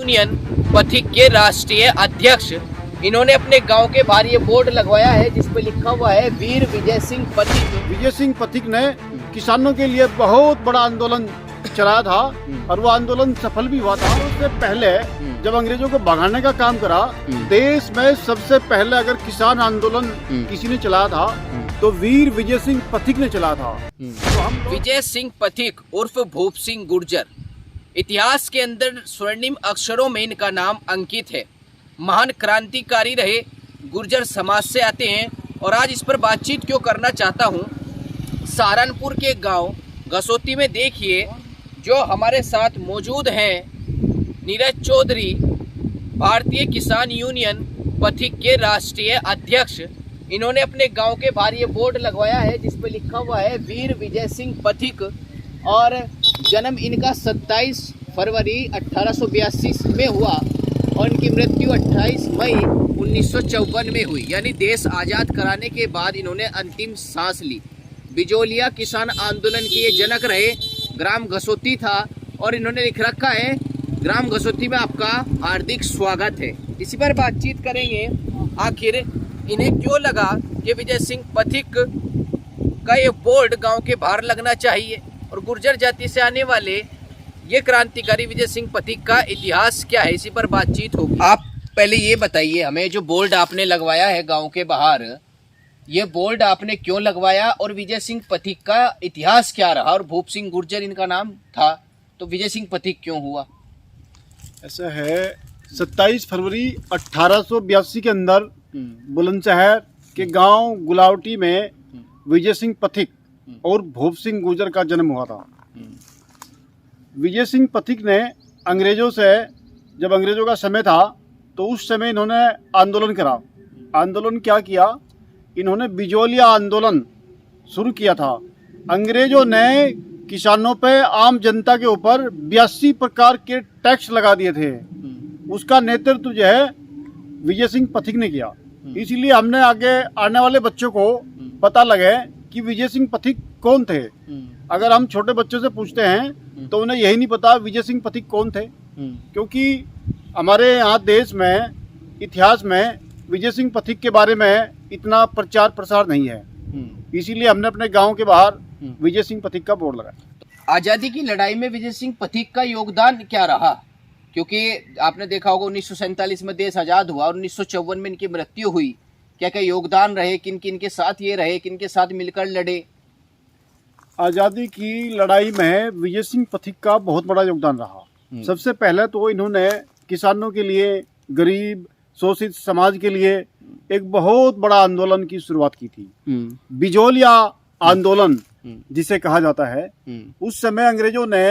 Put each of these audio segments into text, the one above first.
Union पथिक के राष्ट्रीय अध्यक्ष, इन्होंने अपने गांव के बाहर ये बोर्ड लगवाया है जिस पे लिखा हुआ है वीर विजय सिंह पथिक। विजय सिंह पथिक ने किसानों के लिए बहुत बड़ा आंदोलन चलाया था और वो आंदोलन सफल भी हुआ था। उससे पहले जब अंग्रेजों को भगाने का काम करा, देश में सबसे पहले अगर किसान आंदोलन किसी ने चलाया था तो वीर विजय सिंह पथिक ने चलाया था। तो विजय सिंह पथिक उर्फ भूप सिंह गुर्जर, इतिहास के अंदर स्वर्णिम अक्षरों में इनका नाम अंकित है। महान क्रांतिकारी रहे, गुर्जर समाज से आते हैं और आज इस पर बातचीत क्यों करना चाहता हूँ। सहारनपुर के गांव गसोती में देखिए जो हमारे साथ मौजूद हैं नीरज चौधरी, भारतीय किसान यूनियन पथिक के राष्ट्रीय अध्यक्ष, इन्होंने अपने गांव के बाहर ये बोर्ड लगवाया है जिस पे लिखा हुआ है वीर विजय सिंह पथिक और जन्म इनका 27 फरवरी 1882 में हुआ और इनकी मृत्यु 28 मई 1954 में हुई, यानी देश आज़ाद कराने के बाद इन्होंने अंतिम सांस ली। बिजोलिया किसान आंदोलन के ये जनक रहे। ग्राम गसोती था और इन्होंने लिख रखा है ग्राम गसोती में आपका हार्दिक स्वागत है। इसी पर बातचीत करेंगे आखिर इन्हें क्यों लगा कि विजय सिंह पथिक का ये बोर्ड गांव के बाहर लगना चाहिए और गुर्जर जाति से आने वाले ये क्रांतिकारी विजय सिंह पथिक का इतिहास क्या है, इसी पर बातचीत होगी। आप पहले ये बताइए हमें, जो बोर्ड आपने लगवाया है गांव के बाहर, ये बोर्ड आपने क्यों लगवाया और विजय सिंह पथिक का इतिहास क्या रहा? और भूप सिंह गुर्जर इनका नाम था, तो विजय सिंह पथिक क्यों हुआ? ऐसा है, 27 फरवरी 1882 के अंदर बुलंदशहर के गांव गुलावटी में विजय सिंह पथिक और भूप सिंह गुर्जर का जन्म हुआ था। विजय सिंह पथिक ने अंग्रेजों से, जब अंग्रेजों का समय था तो उस समय इन्होंने आंदोलन करा। आंदोलन क्या किया? इन्होंने बिजोलिया आंदोलन शुरू किया था। अंग्रेजों ने किसानों पे, आम जनता के ऊपर 82 प्रकार के टैक्स लगा दिए थे। उसका नेतृत्व जो है विजय सिंह पथिक ने किया। इसीलिए हमने आगे आने वाले बच्चों को पता लगे कि विजय सिंह पथिक कौन थे। अगर हम छोटे बच्चों से पूछते हैं तो उन्हें यही नहीं पता विजय सिंह पथिक कौन थे, क्योंकि हमारे यहाँ देश में, इतिहास में विजय सिंह पथिक के बारे में इतना प्रचार प्रसार नहीं है। इसीलिए हमने अपने गांव के बाहर विजय सिंह पथिक का बोर्ड लगाया। आज़ादी की लड़ाई में विजय सिंह पथिक का योगदान क्या रहा? क्योंकि आपने देखा होगा 1947 में देश आज़ाद हुआ और 1954 में इनकी मृत्यु हुई। क्या क्या योगदान रहे, किन किन के साथ ये रहे, किन के साथ मिलकर लड़े? आज़ादी की लड़ाई में विजय सिंह पथिक का बहुत बड़ा योगदान रहा। सबसे पहले तो इन्होंने किसानों के लिए, गरीब शोषित समाज के लिए एक बहुत बड़ा आंदोलन की शुरुआत की थी। बिजोलिया आंदोलन जिसे कहा जाता है। उस समय अंग्रेजों ने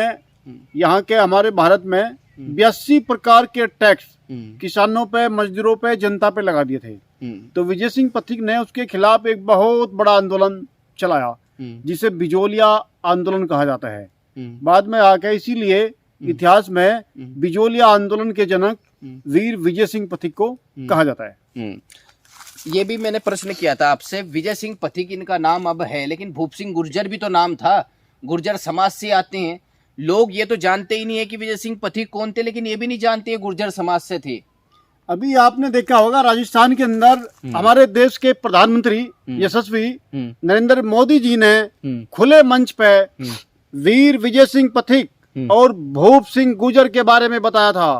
यहाँ के, हमारे भारत में 82 प्रकार के टैक्स किसानों पे, मजदूरों पे, जनता पे लगा दिए थे। तो विजय सिंह पथिक ने उसके खिलाफ एक बहुत बड़ा आंदोलन चलाया जिसे बिजोलिया आंदोलन कहा जाता है। बाद में आके इसीलिए इतिहास में बिजोलिया आंदोलन के जनक वीर विजय सिंह पथिक को कहा जाता है। ये भी मैंने प्रश्न किया था आपसे, विजय सिंह पथिक इनका नाम अब है, लेकिन भूप सिंह गुर्जर भी तो नाम था। गुर्जर समाज से आते हैं लोग, ये तो जानते ही नहीं है कि विजय सिंह पथिक कौन थे, लेकिन ये भी नहीं जानते ये गुर्जर समाज से थे। अभी आपने देखा होगा राजस्थान के अंदर हमारे देश के प्रधानमंत्री यशस्वी नरेंद्र मोदी जी ने खुले मंच पे वीर विजय सिंह पथिक और भूप सिंह गुर्जर के बारे में बताया था।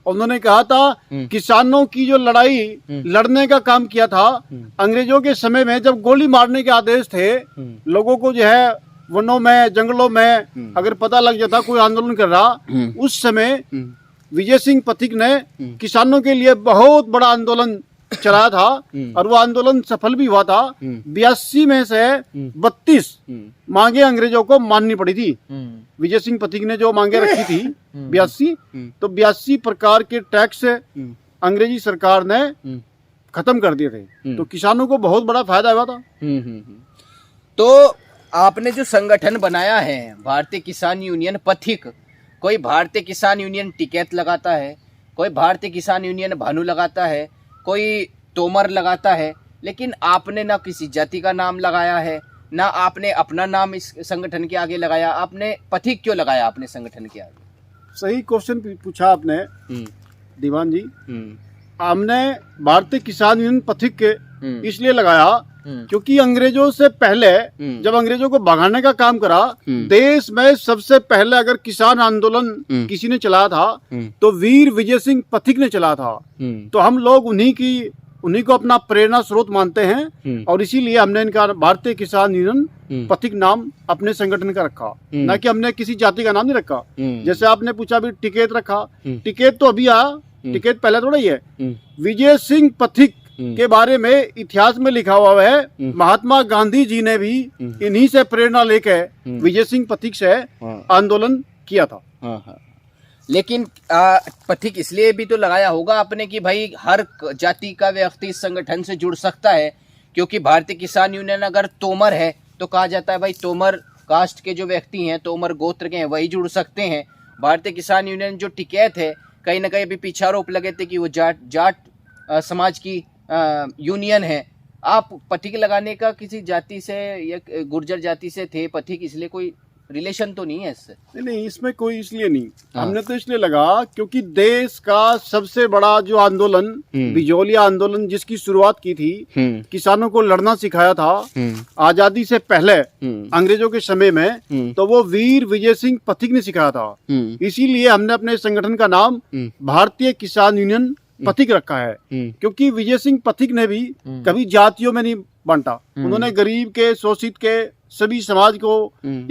उन्होंने कहा था किसानों की जो लड़ाई लड़ने का काम किया था। अंग्रेजों के समय में जब गोली मारने के आदेश थे, लोगों को जो है वनों में, जंगलों में अगर पता लग जाता कोई आंदोलन कर रहा, उस समय विजय सिंह पथिक ने किसानों के लिए बहुत बड़ा आंदोलन चलाया था और वो आंदोलन सफल भी हुआ था। 82 में से 32 मांगे अंग्रेजों को माननी पड़ी थी। विजय सिंह पथिक ने जो मांगे रखी थी 82, तो 82 प्रकार के टैक्स अंग्रेजी सरकार ने खत्म कर दिए थे। तो किसानों को बहुत बड़ा फायदा हुआ था। तो आपने जो संगठन बनाया है भारतीय किसान यूनियन पथिक, कोई भारतीय किसान यूनियन टिकैत लगाता है, कोई भारतीय किसान यूनियन भानु लगाता है, कोई तोमर लगाता है, लेकिन आपने ना किसी जाति का नाम लगाया है, ना आपने अपना नाम इस संगठन के आगे लगाया। आपने पथिक क्यों लगाया अपने संगठन के आगे? सही क्वेश्चन पूछा आपने। दीवान जी, हमने भारतीय किसान यूनियन पथिक इसलिए लगाया क्योंकि अंग्रेजों से पहले जब अंग्रेजों को भगाने का काम करा, देश में सबसे पहले अगर किसान आंदोलन किसी ने चलाया था तो वीर विजय सिंह पथिक ने चलाया था। तो हम लोग उन्हीं को अपना प्रेरणा स्रोत मानते हैं और इसीलिए हमने इनका भारतीय किसान यूनियन पथिक नाम अपने संगठन का रखा, ना कि हमने किसी जाति का नाम नहीं रखा। जैसे आपने पूछा भी टिकैत रखा, टिकैत तो अभी आया, टिकैत पहले थोड़ा ही है। विजय सिंह पथिक के बारे में इतिहास में लिखा हुआ है, महात्मा गांधी जी ने भी इन्हीं से प्रेरणा लेकर विजय सिंह पथिक से आंदोलन किया था। लेकिन पथिक इसलिए भी तो लगाया होगा आपने कि भाई हर जाति का व्यक्ति इस संगठन से जुड़ सकता है, क्योंकि भारतीय किसान यूनियन अगर तोमर है तो कहा जाता है भाई तोमर कास्ट के जो व्यक्ति हैं, तोमर गोत्र के हैं, वही जुड़ सकते हैं। भारतीय किसान यूनियन जो टिकैत है, कहीं ना कहीं अभी पीछे आरोप लगे थे कि वो जाट समाज की यूनियन है। आप पथिक लगाने का किसी जाति से या गुर्जर जाति से थे पथिक, इसलिए कोई रिलेशन तो नहीं है इससे? नहीं, इसमें कोई इसलिए नहीं। हमने तो इसलिए लगा क्योंकि देश का सबसे बड़ा जो आंदोलन बिजौलिया आंदोलन जिसकी शुरुआत की थी, किसानों को लड़ना सिखाया था आजादी से पहले अंग्रेजों के समय में, तो वो वीर विजय सिंह पथिक ने सिखाया था। इसीलिए हमने अपने संगठन का नाम भारतीय किसान यूनियन पथिक रखा है, क्योंकि विजय सिंह पथिक ने भी कभी जातियों में नहीं बांटा। उन्होंने गरीब के, शोषित के सभी समाज को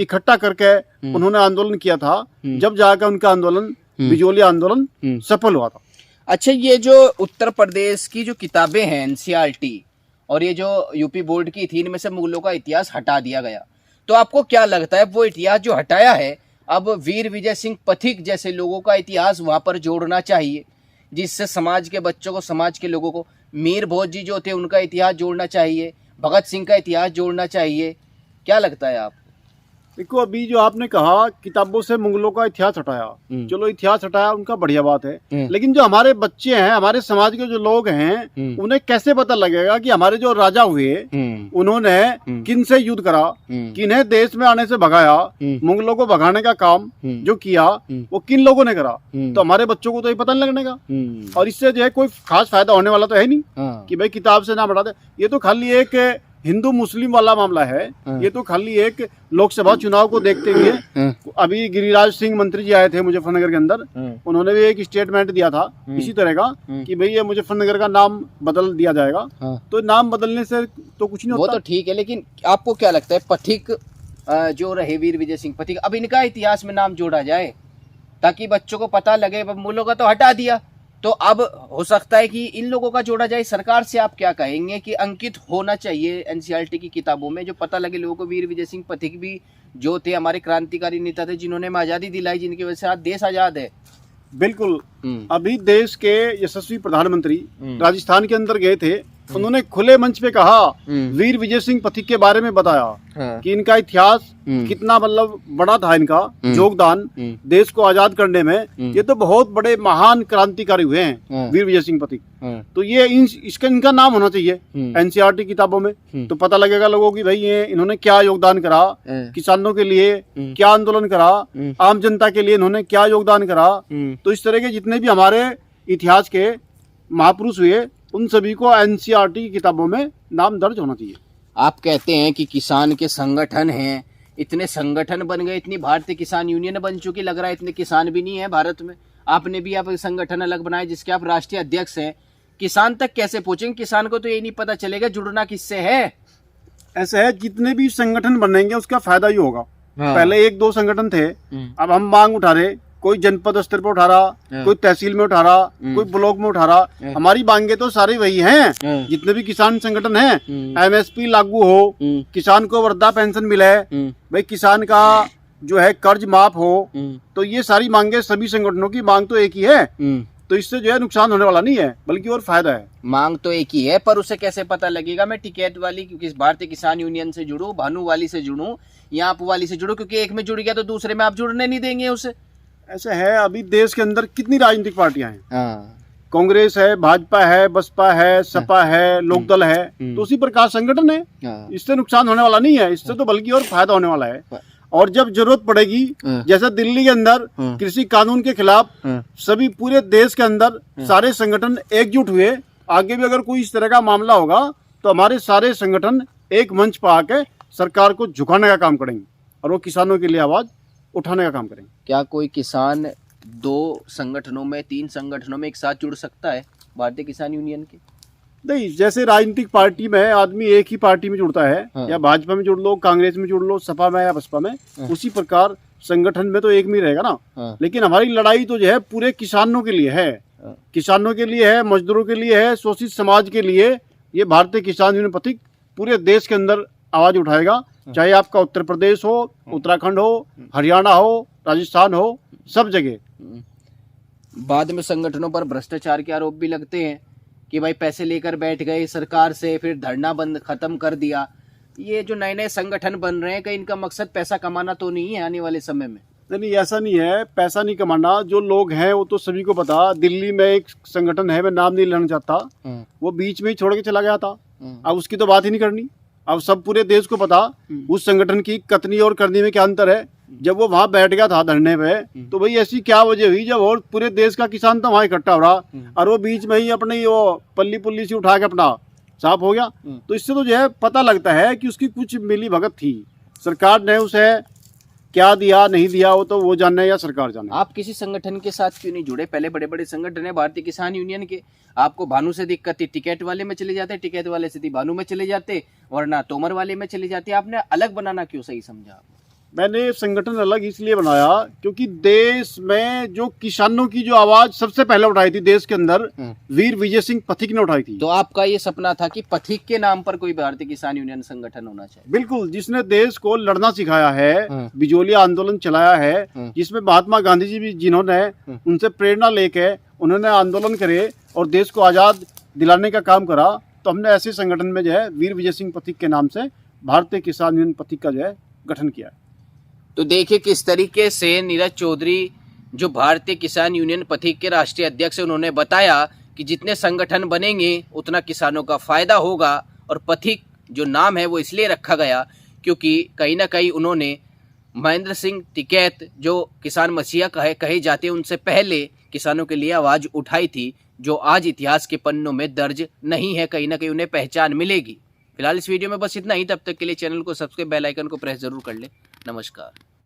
इकट्ठा करके उन्होंने आंदोलन किया था, जब जाकर उनका आंदोलन बिजौलिया आंदोलन सफल हुआ था। अच्छा, ये जो उत्तर प्रदेश की जो किताबें हैं एनसीईआरटी और ये जो यूपी बोर्ड की थी, इनमें से मुगलों का इतिहास हटा दिया गया, तो आपको क्या लगता है वो इतिहास जो हटाया है, अब वीर विजय सिंह पथिक जैसे लोगों का इतिहास वहां पर जोड़ना चाहिए, जिससे समाज के बच्चों को, समाज के लोगों को, मीर भोज जी जो थे उनका इतिहास जोड़ना चाहिए, भगत सिंह का इतिहास जोड़ना चाहिए? क्या लगता है आप? देखो, अभी जो आपने कहा किताबों से मुगलों का इतिहास हटाया, चलो इतिहास हटाया उनका बढ़िया बात है, लेकिन जो हमारे बच्चे हैं, हमारे समाज के जो लोग हैं, उन्हें कैसे पता लगेगा कि हमारे जो राजा हुए उन्होंने किन से युद्ध करा, किन्हें देश में आने से भगाया, मुगलों को भगाने का काम जो किया वो किन लोगों ने करा? तो हमारे बच्चों को तो ये पता नहीं लगने का। और इससे जो है कोई खास फायदा होने वाला तो है नहीं कि भाई किताब से नाम हटा दे। ये तो खाली एक हिंदू मुस्लिम वाला मामला है। ये तो खाली एक लोकसभा चुनाव को देखते हुए, अभी गिरिराज सिंह मंत्री जी आए थे मुजफ्फरनगर के अंदर, उन्होंने भी एक स्टेटमेंट दिया था इसी तरह का कि भाई ये मुजफ्फरनगर का नाम बदल दिया जाएगा। तो नाम बदलने से तो कुछ नहीं होता। वो तो ठीक है, लेकिन आपको क्या लगता है पथिक जो रहे वीर विजय सिंह पथिक, अब इनका इतिहास में नाम जोड़ा जाए ताकि बच्चों को पता लगे? मुगलों का तो हटा दिया, तो अब हो सकता है कि इन लोगों का जोड़ा जाए। सरकार से आप क्या कहेंगे कि अंकित होना चाहिए एनसीईआरटी की किताबों में, जो पता लगे लोगों को वीर विजय सिंह पथिक भी जो थे हमारे क्रांतिकारी नेता थे, जिन्होंने हमें आज़ादी दिलाई, जिनकी वजह से आज देश आज़ाद है। बिल्कुल। अभी देश के यशस्वी प्रधानमंत्री राजस्थान के अंदर गए थे, उन्होंने खुले मंच पे कहा, वीर विजय सिंह पथिक के बारे में बताया कि इनका इतिहास कितना मतलब बड़ा था, इनका योगदान देश को आजाद करने में। ये तो बहुत बड़े महान क्रांतिकारी हुए हैं वीर विजय सिंह पथिक। तो ये इनका नाम होना चाहिए एनसीईआरटी किताबों में, तो पता लगेगा लोगों की भाई ये इन्होंने क्या योगदान करा, किसानों के लिए क्या आंदोलन करा, आम जनता के लिए इन्होंने क्या योगदान करा। तो इस तरह के जितने भी हमारे इतिहास के महापुरुष हुए, उन सभी को एनसीईआरटी की किताबों में नाम दर्ज होना चाहिए। आप कहते हैं कि किसान के संगठन हैं, इतने संगठन बन गए, इतनी भारतीय किसान यूनियन बन चुकी, लग रहा है इतने किसान भी नहीं है भारत में। आपने भी आप संगठन अलग बनाए जिसके आप राष्ट्रीय अध्यक्ष हैं, किसान तक कैसे पहुंचेंगे? किसान को तो ये नहीं पता चलेगा जुड़ना किससे है। ऐसा है, जितने भी संगठन बनेंगे उसका फायदा ही होगा। पहले 1-2 संगठन थे, अब हम मांग उठा रहे, कोई जनपद स्तर पर उठा रहा, कोई तहसील में उठा रहा, कोई ब्लॉक में उठा रहा। हमारी मांगे तो सारी वही हैं, जितने भी किसान संगठन हैं। एमएसपी लागू हो, किसान को वृद्धा पेंशन मिले, भाई किसान का जो है कर्ज माफ हो, तो ये सारी मांगे, सभी संगठनों की मांग तो एक ही है। तो इससे जो है नुकसान होने वाला नहीं है, बल्कि और फायदा है। मांग तो एक ही है, पर उसे कैसे पता लगेगा? मैं टिकैत वाली भारतीय किसान यूनियन से जुड़ूं, भानु वाली से जुड़ूं या आप वाली से जुड़ूं? क्योंकि एक में जुड़ गया तो दूसरे में आप जुड़ने नहीं देंगे उसे। ऐसा है, अभी देश के अंदर कितनी राजनीतिक पार्टियां हैं, कांग्रेस है, भाजपा है, बसपा है, सपा है, लोकदल है, तो उसी प्रकार संगठन है। इससे नुकसान होने वाला नहीं है, इससे तो बल्कि और फायदा होने वाला है। और जब जरूरत पड़ेगी, जैसे दिल्ली के अंदर कृषि कानून के खिलाफ सभी पूरे देश के अंदर सारे संगठन एकजुट हुए, आगे भी अगर कोई इस तरह का मामला होगा तो हमारे सारे संगठन एक मंच पर आके सरकार को झुकाने का काम करेंगे और वो किसानों के लिए आवाज उठाने का काम करेंगे। क्या कोई किसान 2 संगठनों में, 3 संगठनों में एक साथ जुड़ सकता है भारतीय किसान यूनियन के? नहीं, जैसे राजनीतिक पार्टी में आदमी एक ही पार्टी में जुड़ता है, या भाजपा में जुड़ लो, कांग्रेस में जुड़ लो, सपा में या बसपा में, उसी प्रकार संगठन में तो एक में ही रहेगा ना। लेकिन हमारी लड़ाई तो जो है पूरे किसानों के लिए है, किसानों के लिए है, मजदूरों के लिए है, शोषित समाज के लिए। ये भारतीय किसान यूनियन प्रतीक पूरे देश के अंदर आवाज उठाएगा, चाहे आपका उत्तर प्रदेश हो, उत्तराखंड हो, हरियाणा हो, राजस्थान हो, सब जगह। बाद में संगठनों पर भ्रष्टाचार के आरोप भी लगते हैं कि भाई पैसे लेकर बैठ गए सरकार से, फिर धरना बंद खत्म कर दिया। ये जो नए नए संगठन बन रहे हैं, कहीं इनका मकसद पैसा कमाना तो नहीं है आने वाले समय में? नहीं, ऐसा नहीं है, पैसा नहीं कमाना। जो लोग हैं वो तो सभी को पता। दिल्ली में एक संगठन है, मैं नाम नहीं लेना चाहता, वो बीच में ही छोड़ के चला गया था। अब उसकी तो बात ही नहीं करनी। अब सब पूरे देश को पता उस संगठन की कथनी और करनी में क्या अंतर है। जब वो वहां बैठ गया था धरने पे, तो भाई ऐसी क्या वजह हुई जब और पूरे देश का किसान तो वहां इकट्ठा हो रहा और वो बीच में ही अपनी वो पल्ली पुल्ली सी उठा के अपना साफ हो गया। तो इससे तो जो है पता लगता है कि उसकी कुछ मिली भगत थी। सरकार ने उसे क्या दिया नहीं दिया वो तो वो जाने या सरकार जाने। आप किसी संगठन के साथ क्यों नहीं जुड़े? पहले बड़े बड़े संगठन है भारतीय किसान यूनियन के। आपको भानु से दिक्कत थी, टिकट वाले में चले जाते, टिकट वाले से थी भानु में चले जाते, वरना तोमर वाले में चले जाते। आपने अलग बनाना क्यों सही समझा? मैंने संगठन अलग इसलिए बनाया क्योंकि देश में जो किसानों की जो आवाज सबसे पहले उठाई थी देश के अंदर, वीर विजय सिंह पथिक ने उठाई थी। तो आपका ये सपना था कि पथिक के नाम पर कोई भारतीय किसान यूनियन संगठन होना चाहिए? बिल्कुल, जिसने देश को लड़ना सिखाया है, बिजोलिया आंदोलन चलाया है, जिसमें महात्मा गांधी जी भी, जिन्होंने उनसे प्रेरणा लेके उन्होंने आंदोलन करे और देश को आजाद दिलाने का काम करा। तो हमने ऐसे संगठन में जो है वीर विजय सिंह पथिक के नाम से भारतीय किसान यूनियन पथिक का जो है गठन किया है। तो देखिए किस तरीके से नीरज चौधरी जो भारतीय किसान यूनियन पथिक के राष्ट्रीय अध्यक्ष हैं, उन्होंने बताया कि जितने संगठन बनेंगे उतना किसानों का फायदा होगा। और पथिक जो नाम है वो इसलिए रखा गया क्योंकि कहीं ना कहीं उन्होंने महेंद्र सिंह टिकैत जो किसान मसीहा कहे जाते हैं, उनसे पहले किसानों के लिए आवाज़ उठाई थी, जो आज इतिहास के पन्नों में दर्ज नहीं है। कहीं ना कहीं उन्हें पहचान मिलेगी। फिलहाल इस वीडियो में बस इतना ही। तब तक के लिए चैनल को सब्सक्राइब, बेल आइकन को प्रेस जरूर कर ले। नमस्कार।